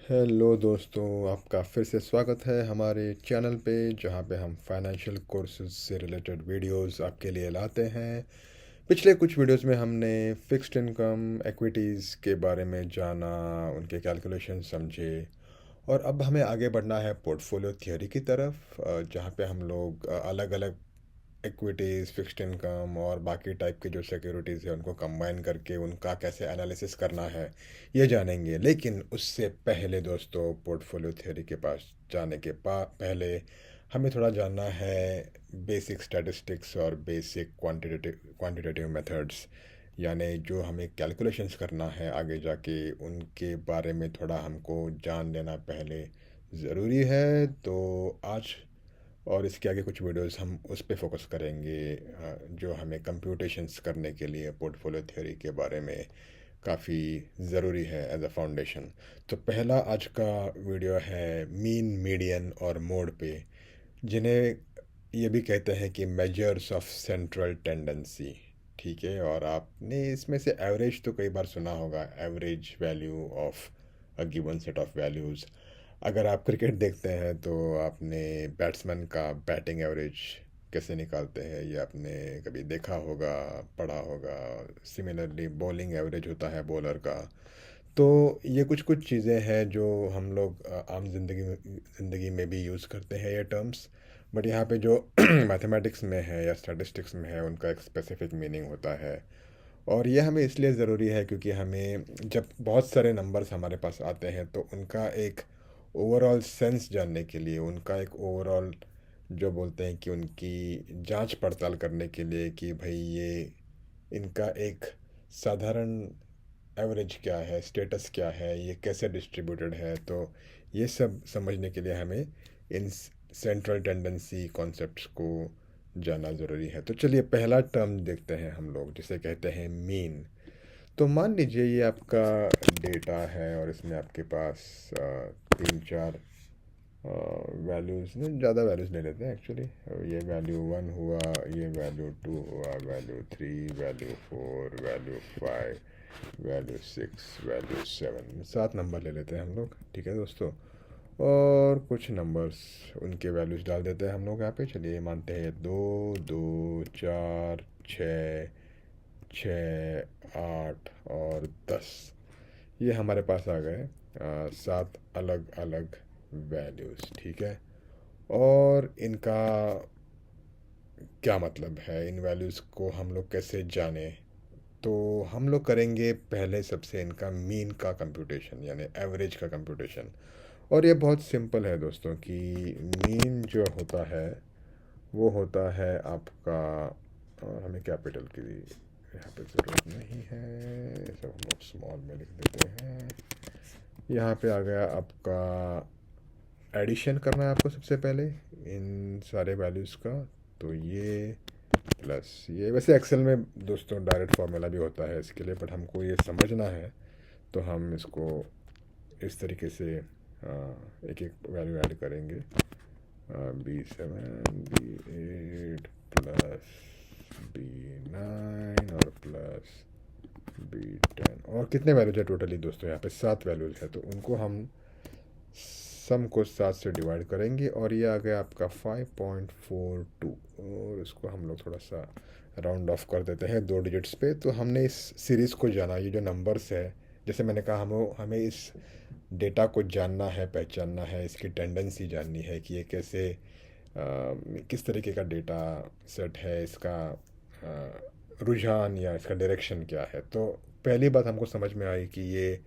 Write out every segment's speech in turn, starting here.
Hello दोस्तों, आपका फिर से स्वागत है हमारे चैनल पे जहाँ पे हम फाइनेंशियल कोर्सेज से रिलेटेड वीडियोस आपके लिए लाते हैं। पिछले कुछ वीडियोस में हमने फिक्स्ड इनकम एक्विटीज़ के बारे में जाना, उनके कैलकुलेशन समझे और अब हमें आगे बढ़ना है पोर्टफोलियो थियोरी की तरफ, जहाँ पे हम लोग अलग अलग इक्विटीज़, फिक्स्ड इनकम और बाकी टाइप की जो सिक्योरिटीज़ है उनको कंबाइन करके उनका कैसे एनालिसिस करना है ये जानेंगे। लेकिन उससे पहले दोस्तों, पोर्टफोलियो थ्योरी के पास जाने के पहले हमें थोड़ा जानना है बेसिक स्टैटिस्टिक्स और बेसिक क्वांटिटेटिव मेथड्स, यानी जो हमें कैलकुलेशंस करना है आगे जाके उनके बारे में थोड़ा हमको जान लेना पहले ज़रूरी है। तो आज और इसके आगे कुछ वीडियोस हम उस पे फोकस करेंगे, जो हमें कंप्यूटेशंस करने के लिए पोर्टफोलियो थ्योरी के बारे में काफ़ी ज़रूरी है एज अ फाउंडेशन। तो पहला आज का वीडियो है मीन, मीडियन और मोड पे, जिन्हें ये भी कहते हैं कि मेजर्स ऑफ सेंट्रल टेंडेंसी। ठीक है, और आपने इसमें से एवरेज तो कई बार सुना होगा, average value of a given set of values. अगर आप क्रिकेट देखते हैं तो आपने बैट्समैन का बैटिंग एवरेज कैसे निकालते हैं ये आपने कभी देखा होगा, पढ़ा होगा। सिमिलरली बॉलिंग एवरेज होता है बॉलर का। तो ये कुछ कुछ चीज़ें हैं जो हम लोग आम ज़िंदगी में भी यूज़ करते हैं ये टर्म्स। बट यहाँ पे जो मैथमेटिक्स में है या स्टैटिस्टिक्स में है उनका एक स्पेसिफिक मीनिंग होता है। और ये हमें इसलिए ज़रूरी है क्योंकि हमें जब बहुत सारे नंबर्स हमारे पास आते हैं तो उनका एक ओवरऑल सेंस जानने के लिए, उनका एक ओवरऑल जो बोलते हैं कि उनकी जांच पड़ताल करने के लिए कि भाई ये इनका एक साधारण एवरेज क्या है, स्टेटस क्या है, ये कैसे डिस्ट्रीब्यूटेड है, तो ये सब समझने के लिए हमें इन सेंट्रल टेंडेंसी कॉन्सेप्ट्स को जानना ज़रूरी है। तो चलिए पहला टर्म देखते हैं हम लोग, जिसे कहते हैं मीन। तो मान लीजिए ये आपका डेटा है और इसमें आपके पास तीन चार वैल्यूज़ ने, ज़्यादा वैल्यूज़ ले लेते हैं एक्चुअली। ये वैल्यू वन हुआ, ये वैल्यू टू हुआ, value three, value four, value five, value six, value seven, सात नंबर ले लेते हैं हम लोग। ठीक है दोस्तों, और कुछ नंबर्स उनके वैल्यूज़ डाल देते हैं हम लोग यहाँ पे। चलिए मानते हैं दो, दो, चार, छः, छः, आठ और दस। ये हमारे पास आ गए सात अलग अलग वैल्यूज़। ठीक है, और इनका क्या मतलब है, इन वैल्यूज़ को हम लोग कैसे जाने। तो हम लोग करेंगे पहले सबसे इनका मीन का कंप्यूटेशन, यानी एवरेज का कंप्यूटेशन। और ये बहुत सिंपल है दोस्तों कि मीन जो होता है वो होता है आपका, हमें कैपिटल की यहाँ पे ज़रूरत नहीं है, सब हम लोग स्मॉल में लिख देते हैं। यहाँ पे आ गया आपका एडिशन करना है आपको सबसे पहले इन सारे वैल्यूज़ का। तो ये प्लस ये, वैसे एक्सेल में दोस्तों डायरेक्ट फार्मूला भी होता है इसके लिए, बट हमको ये समझना है तो हम इसको इस तरीके से एक एक वैल्यू ऐड करेंगे। B7, B8 प्लस B9 और प्लस B10, और कितने वैल्यूज है टोटली दोस्तों, यहाँ पे सात वैल्यूज है। तो उनको हम सम को सात से डिवाइड करेंगे और ये आ गया आपका 5.42, और इसको हम लोग थोड़ा सा राउंड ऑफ कर देते हैं दो डिजिट्स पे। तो हमने इस सीरीज़ को जाना, ये जो नंबर्स है, जैसे मैंने कहा हमें इस डेटा को जानना है, पहचानना है, इसकी टेंडेंसी जाननी है कि ये कैसे किस तरीके का डेटा सेट है, इसका रुझान या इसका डायरेक्शन क्या है। तो पहली बात हमको समझ में आई कि ये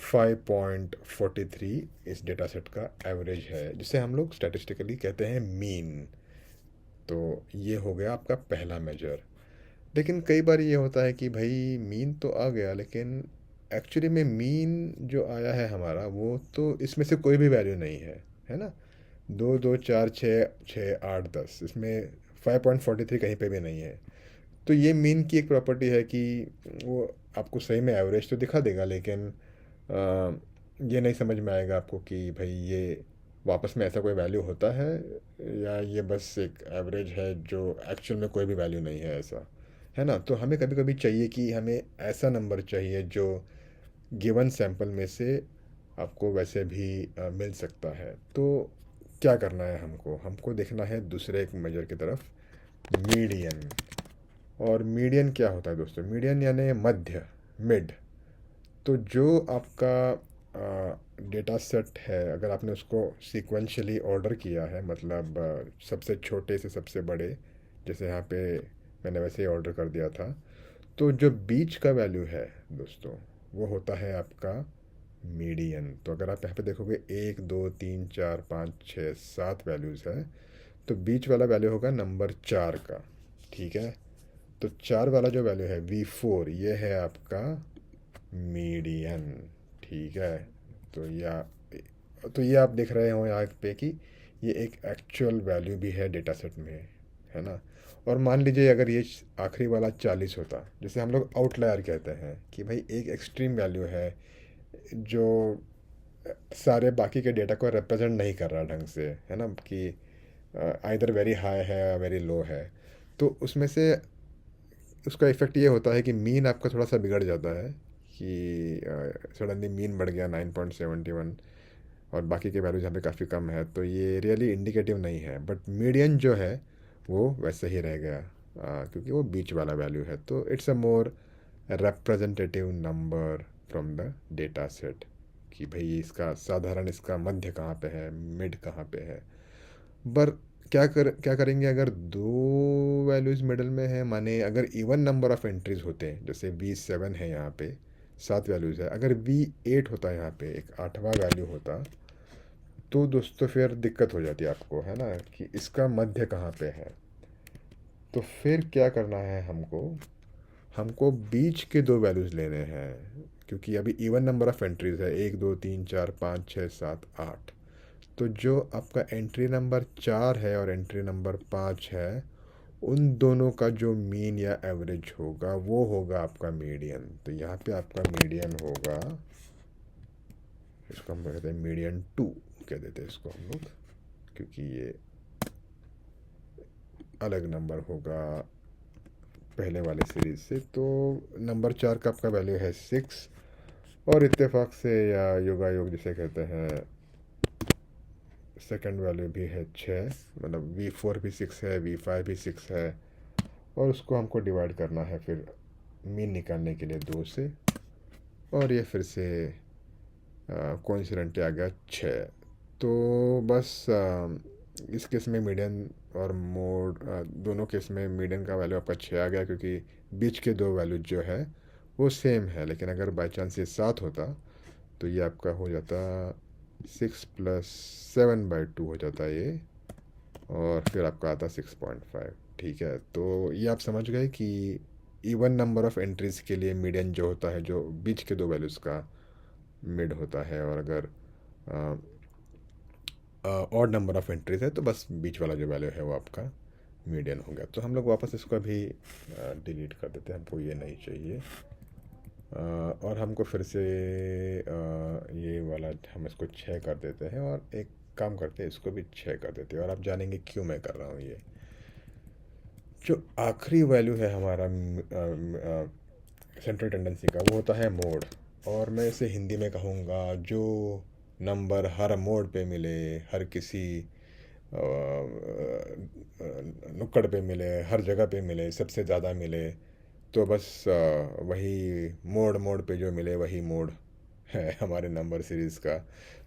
5.43 इस डेटा सेट का एवरेज है, जिसे हम लोग स्टैटिस्टिकली कहते हैं मीन। तो ये हो गया आपका पहला मेजर। लेकिन कई बार ये होता है कि भाई मीन तो आ गया, लेकिन एक्चुअली में मीन जो आया है हमारा वो तो इसमें से कोई भी वैल्यू नहीं है, है ना। दो, दो, चार, छः, छः, आठ, दस, इसमें 5.43 कहीं पे भी नहीं है। तो ये मीन की एक प्रॉपर्टी है कि वो आपको सही में एवरेज तो दिखा देगा, लेकिन ये नहीं समझ में आएगा आपको कि भाई ये वापस में ऐसा कोई वैल्यू होता है या ये बस एक एवरेज है जो एक्चुअल में कोई भी वैल्यू नहीं है, ऐसा है ना। तो हमें कभी कभी चाहिए कि हमें ऐसा नंबर चाहिए जो गिवन सैंपल में से आपको वैसे भी मिल सकता है। तो क्या करना है हमको, हमको देखना है दूसरे एक मेजर की तरफ, मीडियन। और मीडियन क्या होता है दोस्तों, मीडियन यानी मध्य, मिड। तो जो आपका डेटा सेट है, अगर आपने उसको सीक्वेंशियली ऑर्डर किया है, मतलब सबसे छोटे से सबसे बड़े, जैसे यहाँ पे मैंने वैसे ही ऑर्डर कर दिया था, तो जो बीच का वैल्यू है दोस्तों, वो होता है आपका मीडियन। तो अगर आप यहाँ पे देखोगे 1 2 3 4 5 6 7 वैल्यूज़ है, तो बीच वाला वैल्यू होगा नंबर 4 का। ठीक है, तो 4 वाला जो वैल्यू है V4, ये है आपका मीडियन। ठीक है, तो ये आप देख रहे हो यहाँ पे कि ये एक एक्चुअल वैल्यू भी है डेटा सेट में, है ना। और मान लीजिए अगर ये आखिरी वाला 40 होता, जैसे हम लोग आउटलायर कहते हैं कि भाई एक एक्सट्रीम वैल्यू है जो सारे बाकी के डेटा को रिप्रेजेंट नहीं कर रहा ढंग से, है ना, कि आइदर वेरी हाई है या वेरी लो है, तो उसमें से उसका इफ़ेक्ट ये होता है कि मीन आपका थोड़ा सा बिगड़ जाता है कि सडनली मीन बढ़ गया 9.71 और बाकी के वैल्यूज यहाँ पे काफ़ी कम है, तो ये रियली इंडिकेटिव नहीं है। बट मीडियन जो है वो वैसे ही रह गया, क्योंकि वो बीच वाला वैल्यू है, तो it's a more representative number from the data set कि भाई इसका साधारण, इसका मध्य कहाँ पे है, मिड कहाँ पे है। पर क्या करेंगे अगर दो वैल्यूज़ मिडल में है, माने अगर इवन नंबर ऑफ एंट्रीज होते हैं, जैसे V7 है यहाँ पे, 7 वैल्यूज़ है, अगर V8 होता है यहाँ पे, एक 8वां वैल्यू होता, तो दोस्तों फिर दिक्कत हो जाती है आपको, है ना, कि इसका मध्य कहाँ पे है। तो फिर क्या करना है हमको, हमको बीच के दो वैल्यूज़ लेने हैं, क्योंकि अभी इवन नंबर ऑफ एंट्रीज है, 1 2 3 4 5 6 7 8। तो जो आपका एंट्री नंबर 4 है और एंट्री नंबर 5 है, उन दोनों का जो मीन या एवरेज होगा वो होगा आपका मीडियन। तो यहाँ पे आपका मीडियन होगा, इसको हम कहते हैं मीडियन 2 कह देते हैं इसको हम लोग, क्योंकि ये अलग नंबर होगा पहले वाले सीरीज से। तो नंबर 4 का आपका वैल्यू है 6, और इत्तेफाक से या योगायोग जिसे कहते हैं, सेकंड वैल्यू भी है 6, मतलब V4 भी 6 है, V5 भी 6 है, और उसको हमको डिवाइड करना है फिर मीन निकालने के लिए 2 से, और ये फिर से कोइंसिडेंटली आ गया 6। तो बस इस केस में मीडियन और मोड, दोनों केस में मीडियन का वैल्यू आपका 6 आ गया, क्योंकि बीच के दो वैल्यू जो है वो सेम है। लेकिन अगर बाई चांस ये 7 होता, तो ये आपका हो जाता 6 + 7/2 हो जाता ये, और फिर आपका आता 6.5। ठीक है, तो ये आप समझ गए कि इवन नंबर ऑफ एंट्रीज के लिए मीडियन जो होता है, जो बीच के दो वैल्यूज़ का मिड होता है, और अगर ऑड नंबर ऑफ एंट्रीज है तो बस बीच वाला जो वैल्यू है वो आपका मीडियन हो गया। तो हम लोग वापस इसको अभी डिलीट कर देते हैं, हमको ये नहीं चाहिए। और हमको फिर से ये वाला हम इसको 6 कर देते हैं, और एक काम करते हैं, इसको भी 6 कर देते हैं, और आप जानेंगे क्यों मैं कर रहा हूँ ये। जो आखिरी वैल्यू है हमारा सेंट्रल टेंडेंसी का, वो होता है मोड। और मैं इसे हिंदी में कहूँगा, जो नंबर हर मोड पे मिले, हर किसी नुक्कड़ पे मिले, हर जगह पे मिले, सबसे ज़्यादा मिले, तो बस वही मोड, मोड पे जो मिले वही मोड है हमारे नंबर सीरीज़ का।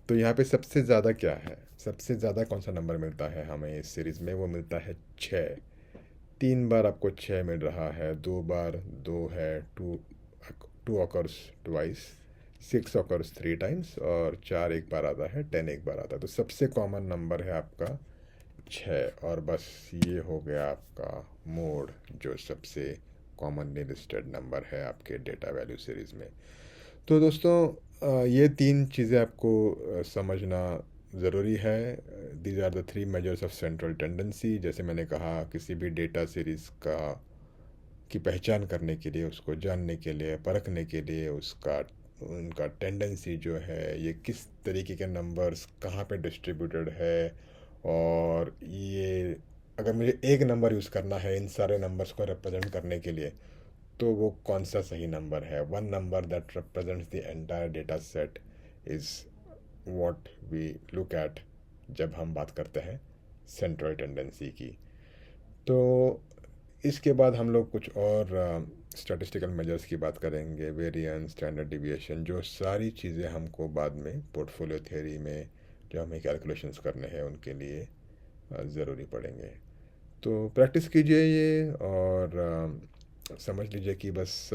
तो यहाँ पे सबसे ज़्यादा क्या है, सबसे ज़्यादा कौन सा नंबर मिलता है हमें इस सीरीज़ में, वो मिलता है 6। 3 बार आपको 6 मिल रहा है, 2 बार 2 है, 2 ऑकर्स ट्वाइस, 6 ऑकर्स 3 टाइम्स, और 4 एक बार आता है, 10 एक बार आता है। तो सबसे कॉमन नंबर है आपका 6, और बस ये हो गया आपका मोड, जो सबसे कॉमनली लिस्टेड नंबर है आपके डेटा वैल्यू सीरीज़ में। तो दोस्तों ये 3 चीज़ें आपको समझना ज़रूरी है। These are the 3 measures of central tendency. जैसे मैंने कहा, किसी भी डेटा सीरीज़ का की पहचान करने के लिए, उसको जानने के लिए, परखने के लिए, उसका उनका टेंडेंसी जो है, ये किस तरीके के नंबर्स कहाँ पे डिस्ट्रीब्यूटेड है, और ये अगर मुझे एक नंबर यूज़ करना है इन सारे नंबर्स को रिप्रेजेंट करने के लिए, तो वो कौन सा सही नंबर है। One number that represents the entire data set is what we look at जब हम बात करते हैं सेंट्रल टेंडेंसी की। तो इसके बाद हम लोग कुछ और स्टैटिस्टिकल मेजर्स की बात करेंगे, वेरिएंस, स्टैंडर्ड डिविएशन, जो सारी चीज़ें हमको बाद में पोर्टफोलियो थ्योरी में जो हमें कैलकुलेशंस करने हैं उनके लिए ज़रूरी पड़ेंगे। तो प्रैक्टिस कीजिए ये, और समझ लीजिए कि बस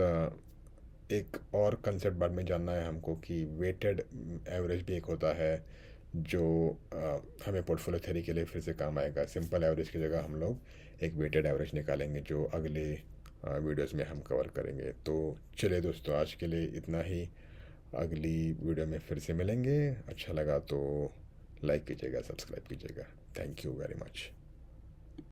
एक और कंसेप्ट बाद में जानना है हमको कि वेटेड एवरेज भी एक होता है जो हमें पोर्टफोलियो थ्योरी के लिए फिर से काम आएगा। सिंपल एवरेज की जगह हम लोग एक वेटेड एवरेज निकालेंगे जो अगले वीडियोस में हम कवर करेंगे। तो चलिए दोस्तों, आज के लिए इतना ही। अगली वीडियो में फिर से मिलेंगे। अच्छा लगा तो लाइक कीजिएगा, सब्सक्राइब कीजिएगा। Thank you very much.